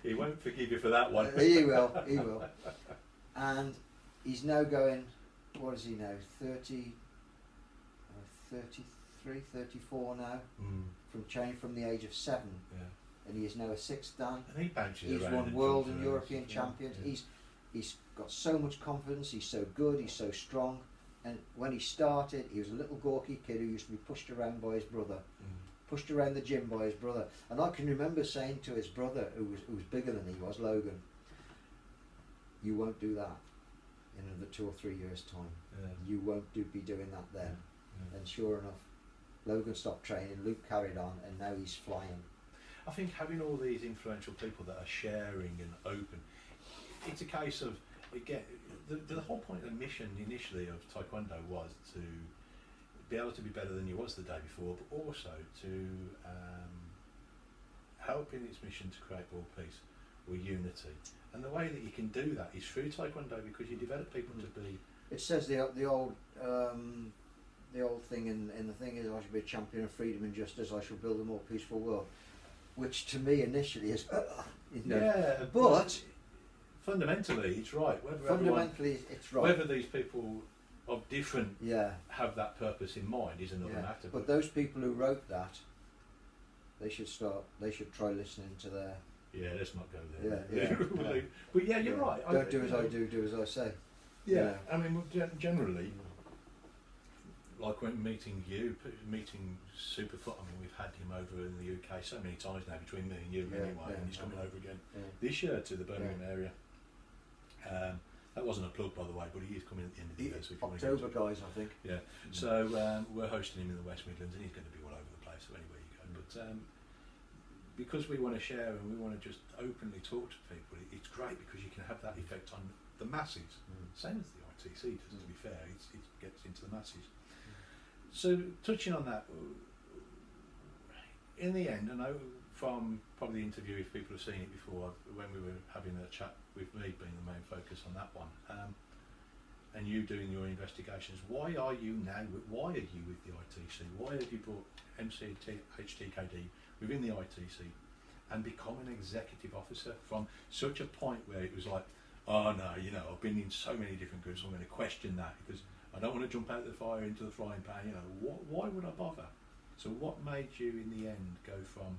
He won't forgive you for that one. He will. And he's now going, what is he now, 30, 33, 34 now, from Chang from the age of 7. Yeah. And he is now a 6th Dan. And he bounces He's around. won world and European champions. Yeah. He's got so much confidence, he's so good, he's so strong. And when he started, he was a little gawky kid who used to be pushed around by his brother. Pushed around the gym by his brother. And I can remember saying to his brother, who was bigger than he was, Logan, "You won't do that in another 2 or 3 years' time. Yeah. You won't be doing that then." Yeah. And sure enough, Logan stopped training, Luke carried on, and now he's flying. I think having all these influential people that are sharing and open, it's a case of, again, the whole point of the mission initially of Taekwondo was to be able to be better than you was the day before, but also to help in its mission to create world peace or unity. And the way that you can do that is through Taekwondo, because you develop people to be... It says the old thing in the thing is, "I shall be a champion of freedom and justice, I shall build a more peaceful world," which to me initially is, you know, yeah, but fundamentally it's right. It's right. Whether these people of different have that purpose in mind is another matter. But those people who wrote that, they should try listening to their... Yeah, let's not go there. But yeah, you're right. Don't do as I do as I say. Yeah, I mean, generally, like when meeting Superfoot, I mean, we've had him over in the UK so many times now, between me and you anyway, and he's coming over again this year to the Birmingham area. That wasn't a plug, by the way, but he is coming at the end of the year. So October, guys, I think. Yeah, so we're hosting him in the West Midlands, and he's going to be all over the place, so anywhere you go. But because we want to share and we want to just openly talk to people, it's great because you can have that effect on the masses. Same as the ITC does, to be fair, it gets into the masses. So touching on that, in the end, I know from probably the interview, if people have seen it before, when we were having a chat with me being the main focus on that one, and you doing your investigations, why are you with the ITC? Why have you brought HTKD within the ITC and become an executive officer from such a point where it was like, oh no, you know, I've been in so many different groups, I'm going to question that, because I don't want to jump out of the fire into the frying pan. You know, why would I bother? So what made you in the end go from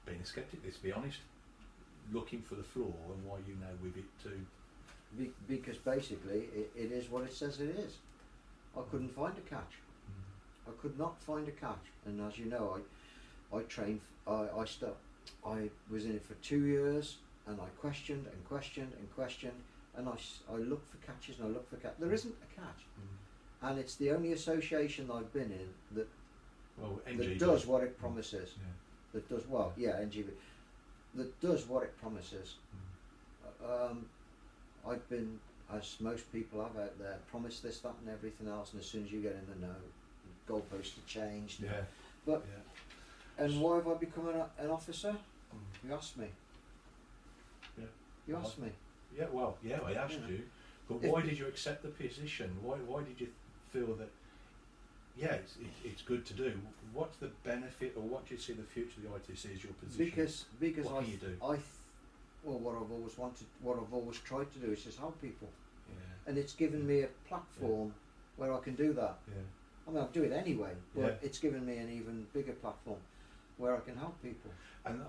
being a skeptic, let's be honest, looking for the flaw, and why you now with it to... Because basically it is what it says it is. I couldn't find a catch. I could not find a catch, and as you know, I trained. I was in it for 2 years, and I questioned and questioned and questioned, and I looked for catches and I looked for catch. There isn't a catch, and it's the only association I've been in that that does what it promises. Yeah. That does NGB. That does what it promises. I've been, as most people have out there, promised this, that, and everything else, and as soon as you get in the know, the goalposts have changed. Yeah. But and why have I become an officer? You asked me. Yeah. You asked me. Yeah. Well, yeah, I asked you. But why did you accept the position? Why did you feel that? Yeah, it's good to do. What's the benefit, or what do you see the future of the ITC as your position? Because what can you do? Well, what I've always wanted, what I've always tried to do is just help people, Yeah. and it's given me a platform where I can do that. Yeah. I mean, I'll do it anyway, but Yeah. it's given me an even bigger platform where I can help people. And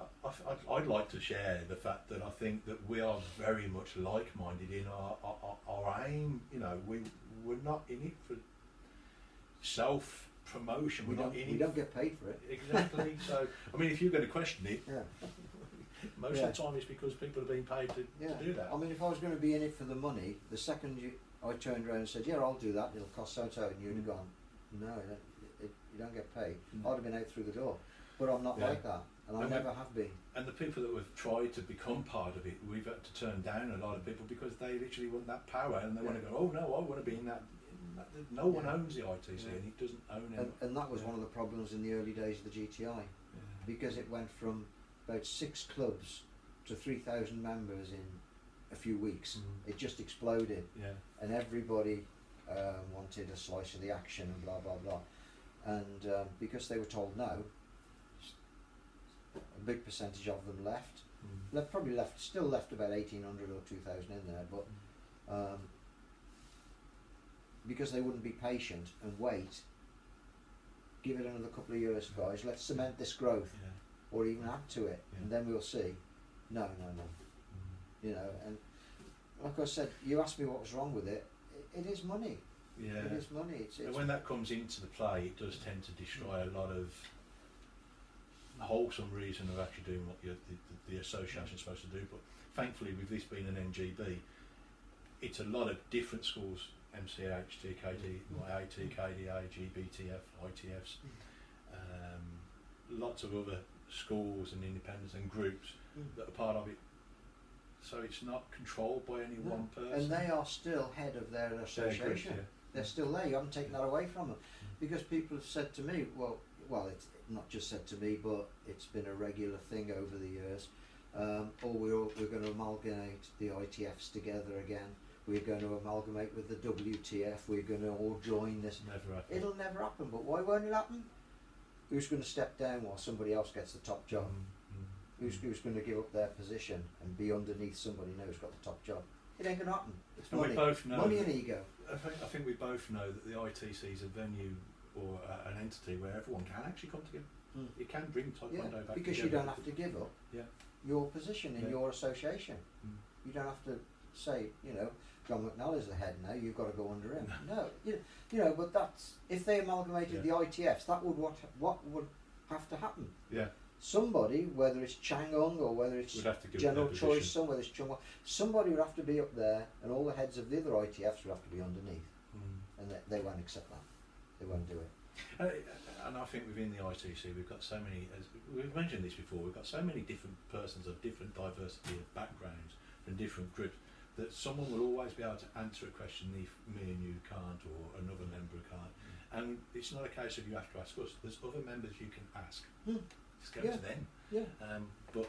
I'd like to share the fact that I think that we are very much like-minded in our aim. You know, we're not in it for self-promotion. We don't get paid for it. Exactly. So, I mean, if you're going to question it, Yeah. most of the time it's because people are being paid to do that. I mean, if I was going to be in it for the money, the second I turned around and said, "Yeah, I'll do that. It'll cost so-and-so," and you'd have gone, "No, you don't get paid." I'd have been out through the door. But I'm not like that, and I never have been. And the people that have tried to become part of it, we've had to turn down a lot of people because they literally want that power, and they want to go, "Oh no, I want to be in that." No one owns the ITC, and it doesn't own it. And that was one of the problems in the early days of the GTI, because it went from about 6 clubs to 3,000 members in a few weeks. It just exploded, and everybody wanted a slice of the action and blah blah blah. And because they were told no, a big percentage of them left. They've probably still left about 1,800 or 2,000 in there, but because they wouldn't be patient and wait, give it another couple of years, guys. Let's cement this growth, or even add to it, and then we'll see. No. You know, and like I said, you asked me what was wrong with it. It is money. Yeah. It is money. And when that comes into the play, it does tend to destroy a lot of wholesome reason of actually doing what the association is supposed to do. But thankfully, with this being an NGB, it's a lot of different schools: MCH, TKD, IAT, KDA, GBTF, ITFs, lots of other schools and independents and groups that are part of it. So it's not controlled by any one person. And they are still head of their association. They're still there. You haven't taken that away from them. Because people have said to me, well, it's not just said to me, but it's been a regular thing over the years. We're going to amalgamate the ITFs together again. We're going to amalgamate with the WTF. We're going to all join this. Never happen. It'll never happen. But why won't it happen? Who's going to step down while somebody else gets the top job? Who's going to give up their position and be underneath somebody who's got the top job? It ain't going to happen. It's money. We both know money and ego. I think we both know that the ITC is a venue or an entity where everyone can actually come together. It can bring Taekwondo back because together. You don't have to give up your position in your association. You don't have to say, John McNally's the head now, you've got to go under him. No, but that's, if they amalgamated the ITFs, that would what would have to happen. Yeah. Somebody, whether it's Chang or whether it's General Choice, whether it's Chung, somebody would have to be up there, and all the heads of the other ITFs would have to be underneath, and they won't accept that. They won't do it. And I think within the ITC we've got so many, as we've mentioned this before, we've got so many different persons of different diversity of backgrounds from different groups, that someone will always be able to answer a question if me and you can't, or another member can't. And it's not a case of you have to ask us. There's other members you can ask. Just go to them. But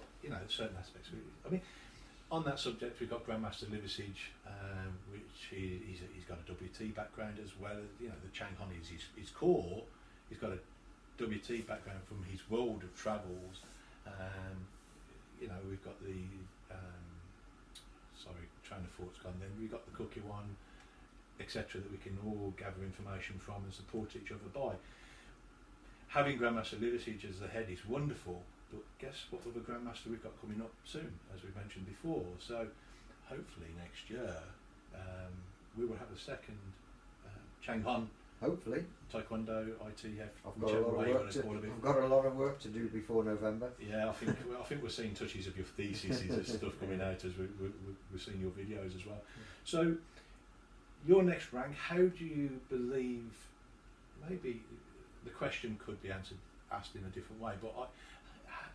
certain aspects. I mean, on that subject, we've got Grandmaster Liversidge, which he's got a WT background as well. The Chang Hon is his core. He's got a WT background from his world of travels. We've got the train of thought's gone. Then we've got the cookie one. etc., that we can all gather information from and support each other by. Having Grandmaster Liversidge as the head is wonderful, but guess what other Grandmaster we've got coming up soon, as we mentioned before. So hopefully next year we will have a second Chang Hopefully. Taekwondo ITF. I've got a lot of work to do before November. Yeah, I think we're seeing touches of your theses and stuff coming out as we're seeing your videos as well. So your next rank, how do you believe, maybe the question could be asked in a different way, but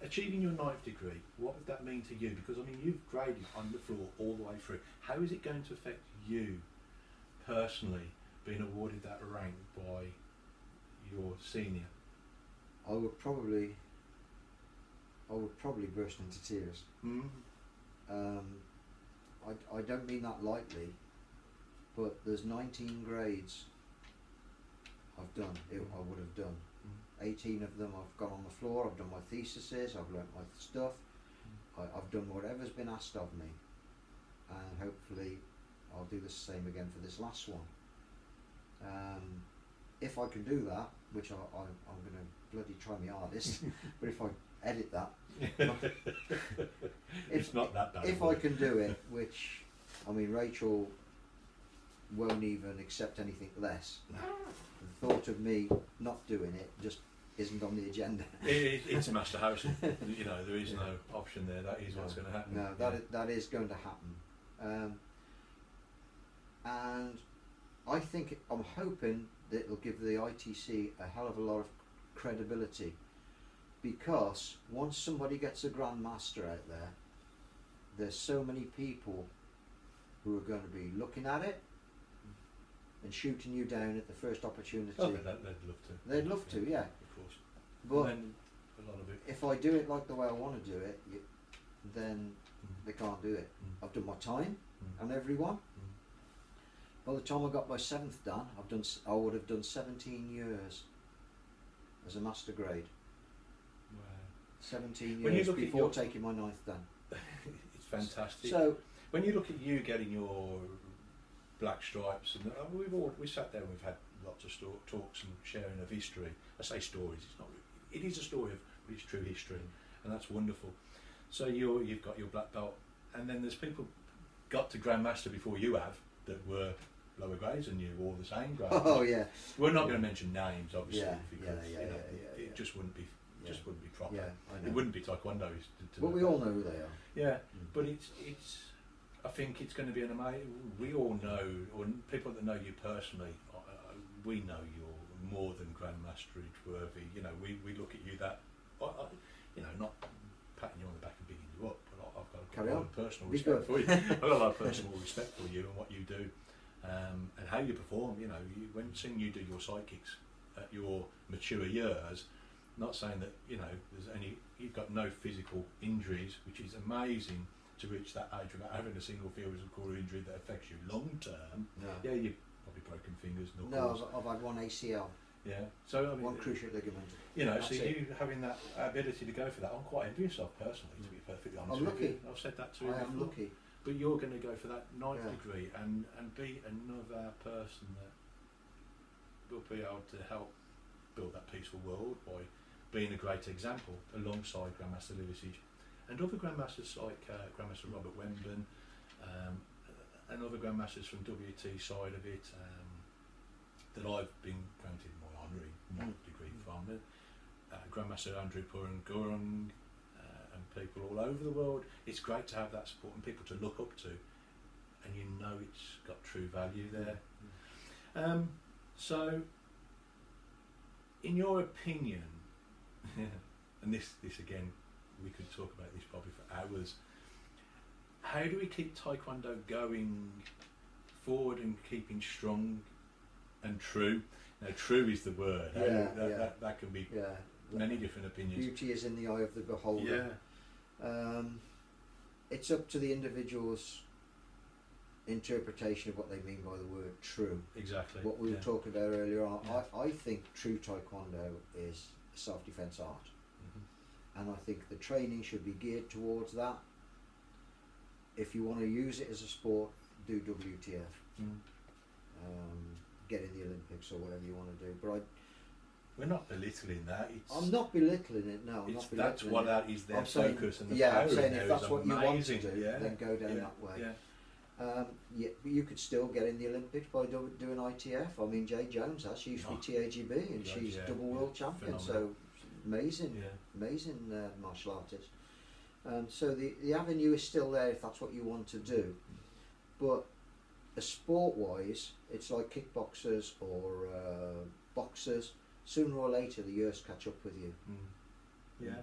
achieving your 9th degree, what would that mean to you? Because I mean, you've graded on the floor all the way through. How is it going to affect you personally, being awarded that rank by your senior? I would probably burst into tears. I don't mean that lightly, but there's 19 grades I've done. I would have done. 18 of them I've gone on the floor. I've done my theses. I've learnt my stuff. I've done whatever's been asked of me, and hopefully I'll do the same again for this last one. If I can do that, which I'm going to bloody try my hardest, but if I edit that, it's not that bad. If I can do it, which I mean, Rachel won't even accept anything less. The thought of me not doing it just isn't on the agenda. It's Master Harrison. You know, there is no option there. That is what's going to happen. No, that is going to happen. And I'm hoping that it'll give the ITC a hell of a lot of credibility, because once somebody gets a Grandmaster out there, there's so many people who are going to be looking at it and shooting you down at the first opportunity. Oh, they'd love to. They'd love to, yeah. Of course. But then a lot of it. If I do it like the way I want to do it, then they can't do it. I've done my time on everyone. By the time I got my 7th done, I would have done 17 years as a master grade. Wow. 17 years before taking my 9th done. It's fantastic. So when you look at you getting your black stripes, and we sat there and we've had lots of talks and sharing of history. I say stories. It is a story of it's true history, and that's wonderful. So you've got your black belt, and then there's people got to Grandmaster before you have that were lower grades than you, all the same grades. Oh yeah. We're not going to mention names, obviously, because it just wouldn't be wouldn't be proper. Yeah, I know. It wouldn't be Taekwondo. But we all know who they are. Yeah, but it's. I think it's going to be an amazing. We all know, or people that know you personally, we know you're more than Grandmasterage worthy. You know, we look at you that, not patting you on the back and bigging you up, but I've got a lot of personal respect for you. I've got a lot of personal respect for you and what you do, and how you perform. You know, when seeing you do your sidekicks at your mature years, not saying that you've got no physical injuries, which is amazing. To reach that age without having a single physical core injury that affects you long term. No. Yeah, you've probably broken fingers, knuckles. No, I've had one ACL. Yeah, so I mean, one cruciate ligament. You know, so you having that ability to go for that, I'm quite envious of personally. To be perfectly honest, I'm lucky. I've said that to you. I am lucky. But you're going to go for that 9th degree and be another person that will be able to help build that peaceful world by being a great example alongside Grandmaster Liversidge. And other Grandmasters like Grandmaster Robert Wemblin and other Grandmasters from WT side of it that I've been granted my honorary 9th degree from. Grandmaster Andrew Puran Gurung and people all over the world. It's great to have that support and people to look up to, and you know it's got true value there. So, in your opinion, and this again, we could talk about this probably for hours. How do we keep Taekwondo going forward and keeping strong and true? Now, true is the word. That can be many different opinions. Beauty is in the eye of the beholder. Yeah. It's up to the individual's interpretation of what they mean by the word true. Exactly. What we were talking about earlier on. I think true Taekwondo is a self-defense art. And I think the training should be geared towards that. If you want to use it as a sport, do WTF. get in the Olympics or whatever you want to do. But we're not belittling that. I'm not belittling it. No, I'm not belittling that's what it. that is their I'm saying, focus and the yeah, power I'm saying in if there that's is what you amazing. want to do, then go down that way. Yeah. Yeah, but you could still get in the Olympics by doing ITF. I mean, Jay Jones has. She used to be TAGB, and she's double world champion. Phenomenal. So amazing, Yeah. amazing martial artist. And so the avenue is still there if that's what you want to do. But sport-wise, it's like kickboxers or boxers. Sooner or later, the years catch up with you. Yeah.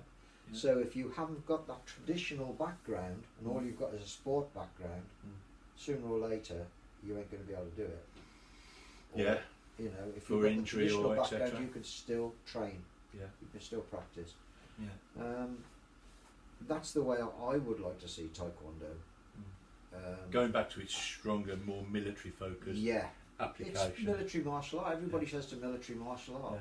So if you haven't got that traditional background and all you've got is a sport background, sooner or later you ain't going to be able to do it. Or, Yeah. You know, if For you've got the injury traditional or background, etc. you can still train. Yeah. You can still practice. Yeah. That's the way I would like to see Taekwondo. Going back to its stronger, more military focused application. It's military martial art. Everybody says to military martial art.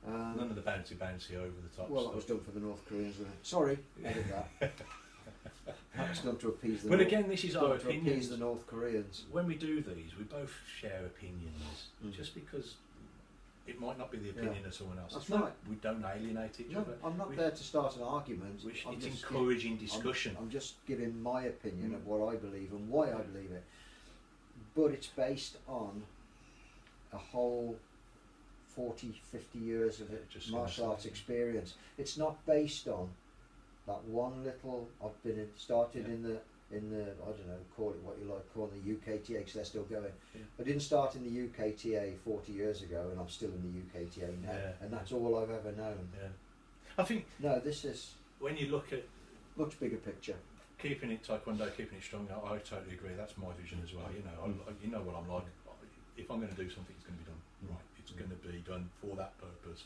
None of the bouncy over the top well, stuff. that was done for the North Koreans, wasn't it? Sorry, edit that. That was done to appease the. But again, this is our opinion. To appease the North Koreans. When we do these, we both share opinions. Just because it might not be the opinion of someone else. That's right. We don't alienate each other. I'm not there to start an argument. It's encouraging discussion. I'm just giving my opinion of what I believe and why I believe it. But it's based on a whole 40, 50 years of martial arts experience. It's not based on that one little. I've been started in the I don't know, call it what you like, call it the UKTA because they're still going. I didn't start in the UKTA 40 years ago, and I'm still in the UKTA now, and that's all I've ever known. I think this is when you look at much bigger picture. Keeping it Taekwondo, keeping it strong. I totally agree. That's my vision as well. You know what I'm like. If I'm going to do something, it's going to be done right. It's going to be done for that purpose.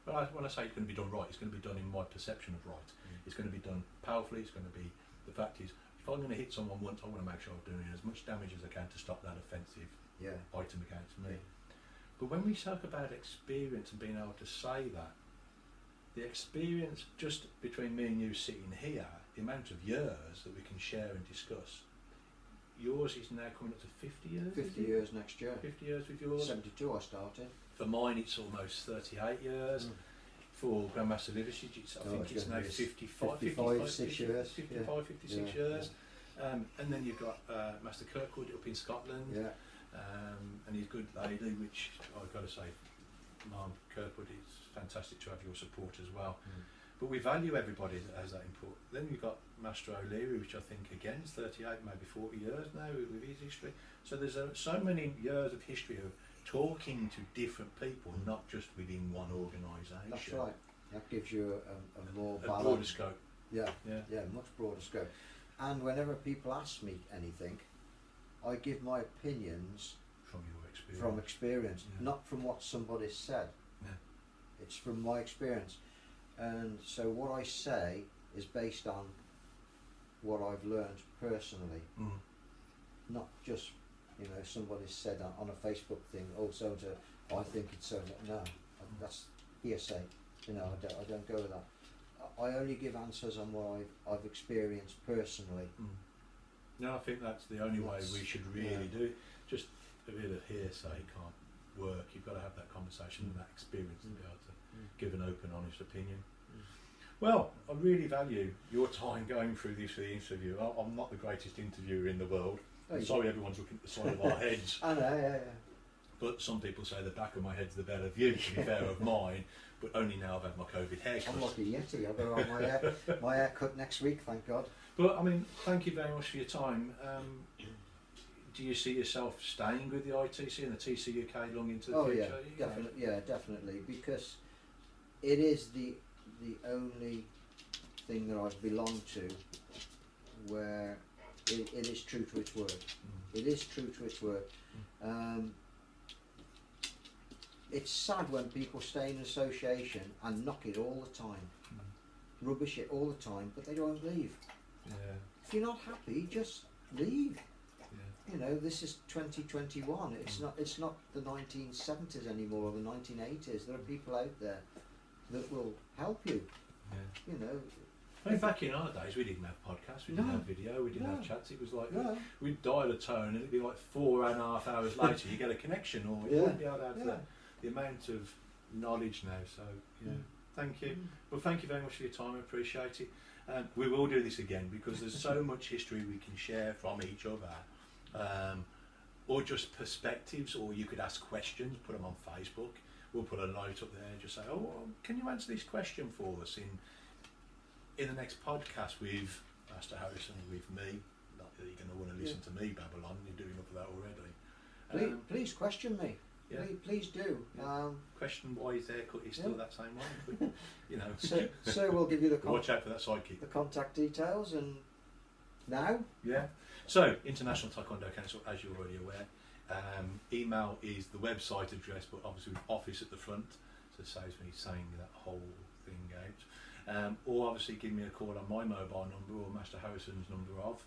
But when I say it's going to be done right, it's going to be done in my perception of right. It's going to be done powerfully. It's going to be. The fact is, if I'm going to hit someone once, I want to make sure I'm doing as much damage as I can to stop that offensive item against me. But when we talk about experience and being able to say that, the experience just between me and you sitting here, the amount of years that we can share and discuss. Yours is now coming up to 50 years? 50 years next year. 50 years with yours? 72 I started. For mine it's almost 38 years. For Grandmaster Liversidge I think it's now 56 years. 56 years. And then you've got Master Kirkwood up in Scotland. And his good lady, which I've got to say, Mum Kirkwood, it's fantastic to have your support as well. But we value everybody that has that input. Then you've got Master O'Leary, which I think again is 38, maybe 40 years now with his history. So there's so many years of history of talking to different people, not just within one organisation. That's right. That gives you a more a broader scope. Yeah, much broader scope. And whenever people ask me anything, I give my opinions from experience, not from what somebody said. It's from my experience. And so what I say is based on what I've learned personally, not just somebody said on a Facebook thing, I think it's so. No, that's hearsay. I don't go with that. I only give answers on what I've experienced personally. No, I think that's the only way we should really do it. Just a bit of hearsay can't work. You've got to have that conversation and that experience to be able to give an open, honest opinion. Well, I really value your time going through this for the interview. I'm not the greatest interviewer in the world. I'm sorry everyone's looking at the side of our heads. I know, But some people say the back of my head's the better view, to be fair, of mine. But only now I've had my COVID haircut. I'm like a Yeti. I've got my haircut next week, thank God. But I mean, thank you very much for your time. Do you see yourself staying with the ITC and the TC UK long into the future? Definitely, because it is the only thing that I've belonged to where it is true to its word. It is true to its word. It's sad when people stay in an association and knock it all the time, rubbish it all the time, but they don't leave. If you're not happy, just leave. This is 2021. It's not the 1970s anymore or the 1980s. There are people out there that will help you. I mean, back in our days, we didn't have podcasts, we didn't have video, we didn't have chats. It was like we'd dial a tone, and it'd be like 4.5 hours later you get a connection, or you wouldn't be able to have the amount of knowledge now. So thank you. Well, thank you very much for your time. I appreciate it. We will do this again because there's so much history we can share from each other, or just perspectives, or you could ask questions, put them on Facebook. We'll put a note up there and just say, oh, can you answer this question for us in the next podcast with Master Harrison, with me? Not that you're going to want to listen to me babble on, you're doing enough of that already. Please question me. Yeah. Please do. Question why his haircut is still that same one. But, so we'll give you the watch out for that sidekick. The contact details and now. Yeah. So International Taekwondo Council, as you're already aware. Email is the website address, but obviously with office at the front, so it saves me saying that whole thing out. Or obviously give me a call on my mobile number, or Master Harrison's number of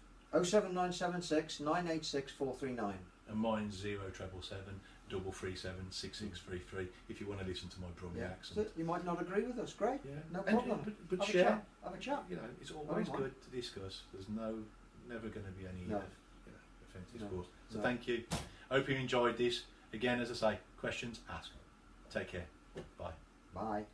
07976 986 439. And mine's 0777 337 6633. If you want to listen to my Brummie accent. So you might not agree with us. Great. Yeah. No problem. But have share. Have a chat. It's always good to discuss. There's never going to be any offensive calls. So thank you. Hope you enjoyed this. Again, as I say, questions, ask. Take care. Bye. Bye.